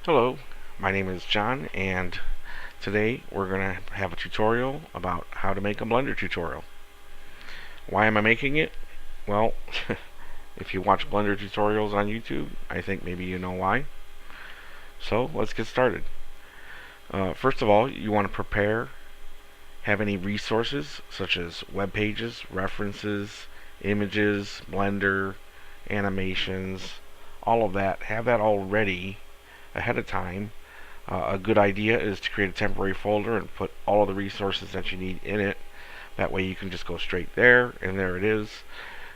Hello, my name is John, and today we're going to have a tutorial about how to make a Blender tutorial. Why am I making it? Well, if you watch Blender tutorials on YouTube, I think maybe you know why. So let's get started. First of all, you want to have any resources such as web pages, references, images, Blender, animations, all of that. Have that all ready ahead of time. A good idea is to create a temporary folder and put all of the resources that you need in it. That way you can just go straight there, and there it is,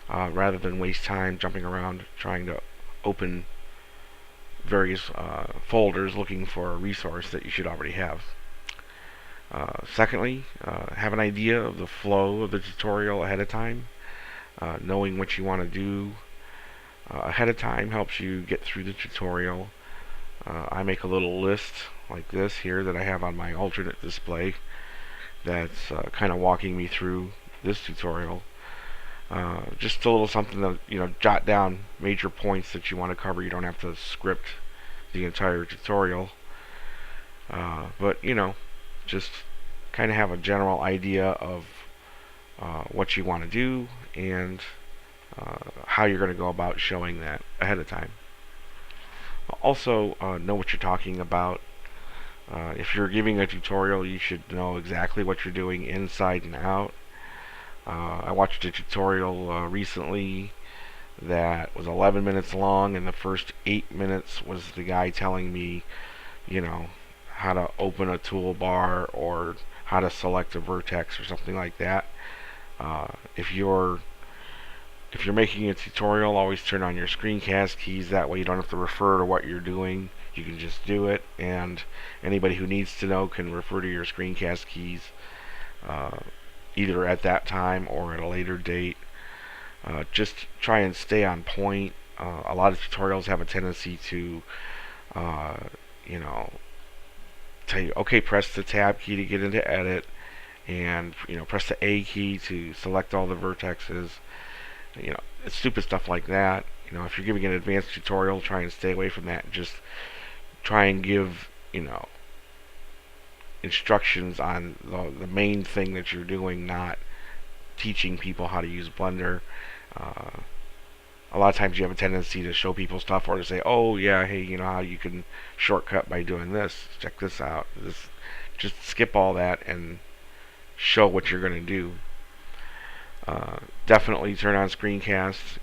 rather than waste time jumping around trying to open various folders looking for a resource that you should already have. Secondly, have an idea of the flow of the tutorial ahead of time. Knowing what you want to do ahead of time helps you get through the tutorial. I make a little list like this here that I have on my alternate display that's kind of walking me through this tutorial. Just a little something to jot down major points that you want to cover. You don't have to script the entire tutorial, but just kind of have a general idea of what you want to do and how you're going to go about showing that ahead of time. Also, know what you're talking about. If you're giving a tutorial, you should know exactly what you're doing inside and out. I watched a tutorial recently that was 11 minutes long, and the first 8 minutes was the guy telling me, how to open a toolbar or how to select a vertex or something like that. Uh, if you're if you're making a tutorial, always turn on your screencast keys. That way you don't have to refer to what you're doing. You can just do it, and anybody who needs to know can refer to your screencast keys uh, either at that time or at a later date. Just try and stay on point. A lot of tutorials have a tendency to, uh, you know, tell you, okay, press the tab key to get into edit, and press the A key to select all the vertexes. It's stupid stuff like that. If you're giving an advanced tutorial, try and stay away from that. Just try and give, instructions on the main thing that you're doing, not teaching people how to use Blender. Uh, a lot of times you have a tendency to show people stuff or to say, oh yeah, hey, you know how you can shortcut by doing this. Check this out. Just skip all that and show what you're going to do. Definitely turn on screencasts.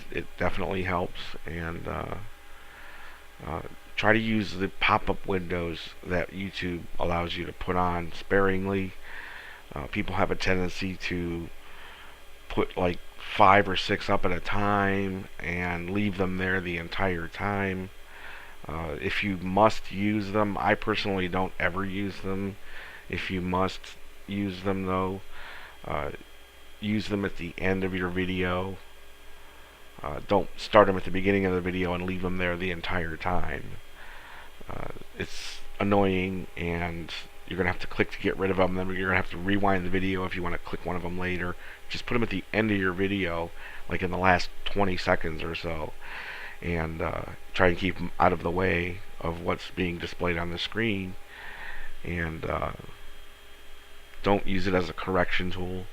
It definitely helps, and uh, try to use the pop-up windows that YouTube allows you to put on sparingly. People have a tendency to put like 5 or 6 up at a time and leave them there the entire time. If you must use them, I personally don't ever use them. If you must use them though, uh, use them at the end of your video. Don't start them at the beginning of the video and leave them there the entire time. It's annoying, and you're going to have to click to get rid of them. Then you're going to have to rewind the video if you want to click one of them later. Just put them at the end of your video, like in the last 20 seconds or so, and try and keep them out of the way of what's being displayed on the screen. And don't use it as a correction tool.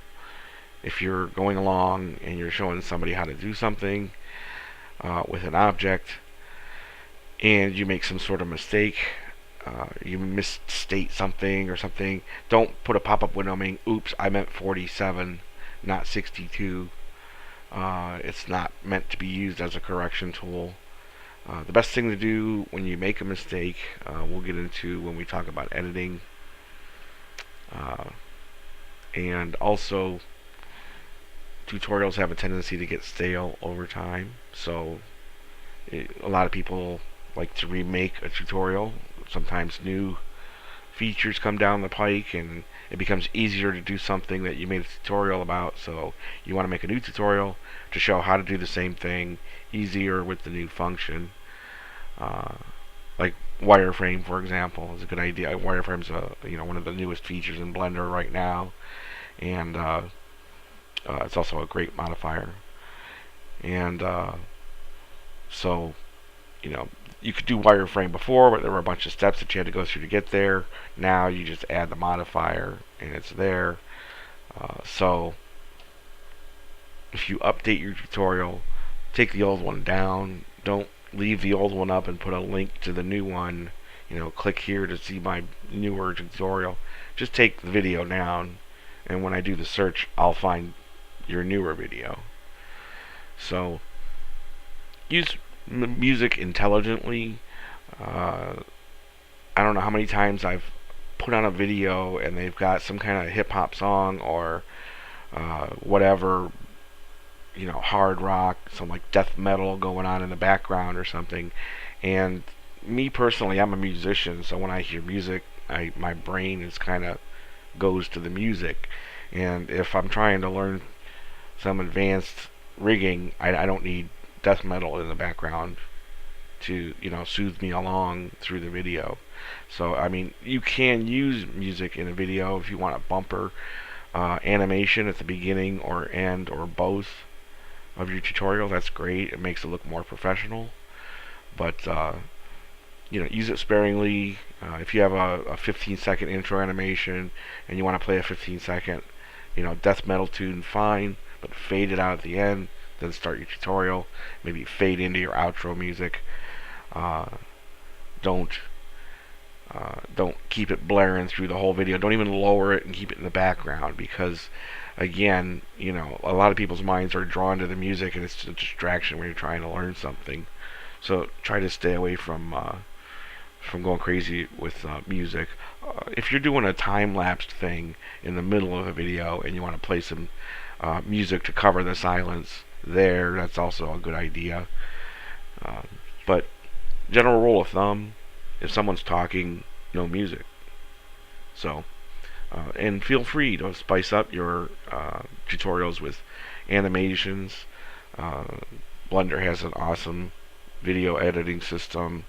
If you're going along and you're showing somebody how to do something with an object, and you make some sort of mistake, you misstate something or something, don't put a pop-up window saying, oops, I meant 47, not 62. It's not meant to be used as a correction tool. The best thing to do when you make a mistake, we'll get into when we talk about editing. And also, tutorials have a tendency to get stale over time, so a lot of people like to remake a tutorial. Sometimes new features come down the pike, and it becomes easier to do something that you made a tutorial about, so you want to make a new tutorial to show how to do the same thing easier with the new function. Like wireframe, for example, is a good idea. Wireframe's one of the newest features in Blender right now, and it's also a great modifier. And so, You could do wireframe before, but there were a bunch of steps that you had to go through to get there. Now you just add the modifier and it's there. So if you update your tutorial, take the old one down. Don't leave the old one up and put a link to the new one. Click here to see my newer tutorial. Just take the video down, and when I do the search, I'll find your newer video. So use music intelligently. I don't know how many times I've put on a video and they've got some kind of hip hop song or whatever, hard rock, some like death metal going on in the background or something. And me personally, I'm a musician, so when I hear music, my brain is kind of goes to the music. And if I'm trying to learn some advanced rigging, I don't need death metal in the background to soothe me along through the video. So I mean, you can use music in a video if you want a bumper animation at the beginning or end or both of your tutorial. That's great. It makes it look more professional. But use it sparingly. If you have a 15-second intro animation and you want to play a 15-second death metal tune, fine, but fade it out at the end, then start your tutorial. Maybe fade into your outro music. Don't keep it blaring through the whole video. Don't even lower it and keep it in the background, because again, a lot of people's minds are drawn to the music and it's a distraction when you're trying to learn something. So try to stay away from going crazy with music. If you're doing a time-lapsed thing in the middle of a video and you want to play some music to cover the silence there, that's also a good idea. But general rule of thumb, if someone's talking, no music. So, and feel free to spice up your tutorials with animations. Blender has an awesome video editing system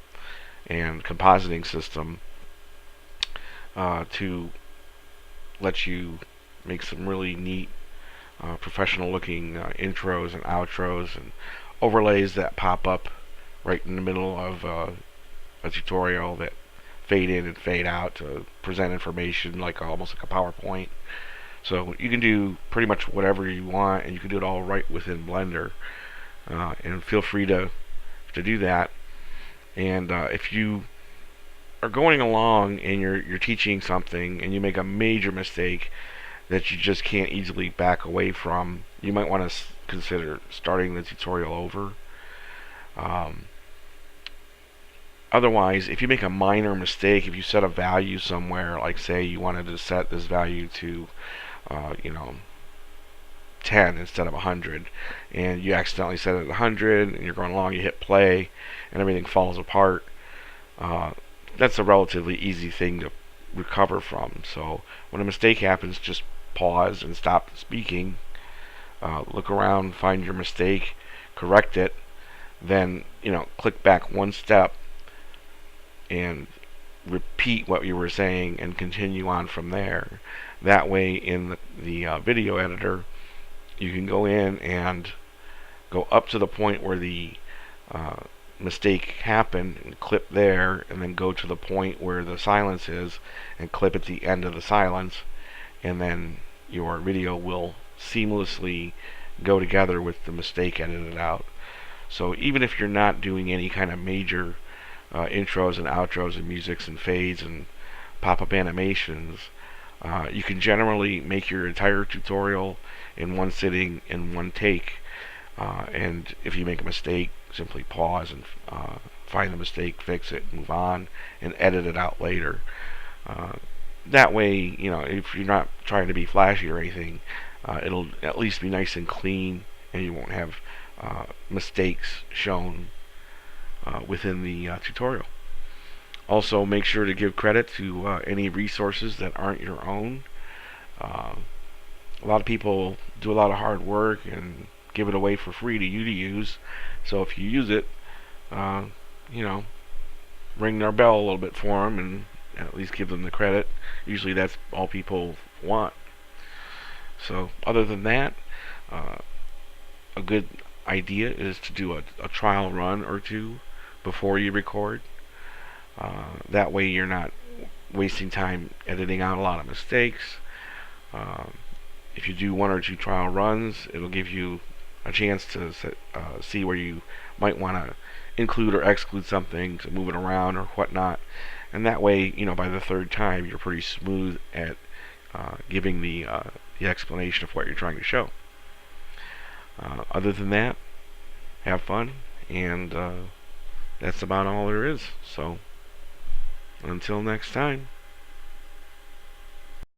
and compositing system to let you make some really neat professional looking intros and outros and overlays that pop up right in the middle of a tutorial that fade in and fade out to present information like almost like a PowerPoint. So you can do pretty much whatever you want, and you can do it all right within Blender. And feel free to do that. And if you are going along and you're teaching something and you make a major mistake that you just can't easily back away from, you might want to consider starting the tutorial over. Otherwise, if you make a minor mistake, if you set a value somewhere, like say you wanted to set this value to 10 instead of 100, and you accidentally set it at 100 and you're going along, you hit play and everything falls apart, that's a relatively easy thing to recover from. So when a mistake happens, just pause and stop speaking, look around, find your mistake, correct it, then click back one step and repeat what you were saying and continue on from there. That way in the video editor, you can go in and go up to the point where the mistake happened and clip there, and then go to the point where the silence is and clip at the end of the silence, and then your video will seamlessly go together with the mistake edited out. So even if you're not doing any kind of major intros and outros and musics and fades and pop-up animations, you can generally make your entire tutorial in one sitting, in one take, and if you make a mistake, simply pause and find the mistake, fix it, move on, and edit it out later. That way, if you're not trying to be flashy or anything, it'll at least be nice and clean, and you won't have mistakes shown within the tutorial. Also, make sure to give credit to any resources that aren't your own. A lot of people do a lot of hard work and give it away for free to you to use. So if you use it, ring their bell a little bit for them and at least give them the credit. Usually that's all people want. So other than that, a good idea is to do a trial run or two before you record. That way you're not wasting time editing out a lot of mistakes. Um, if you do one or two trial runs, it'll give you a chance to see where you might want to include or exclude something, to move it around or whatnot. And that way, by the third time, you're pretty smooth at giving the explanation of what you're trying to show. Other than that, have fun, and that's about all there is. So, until next time.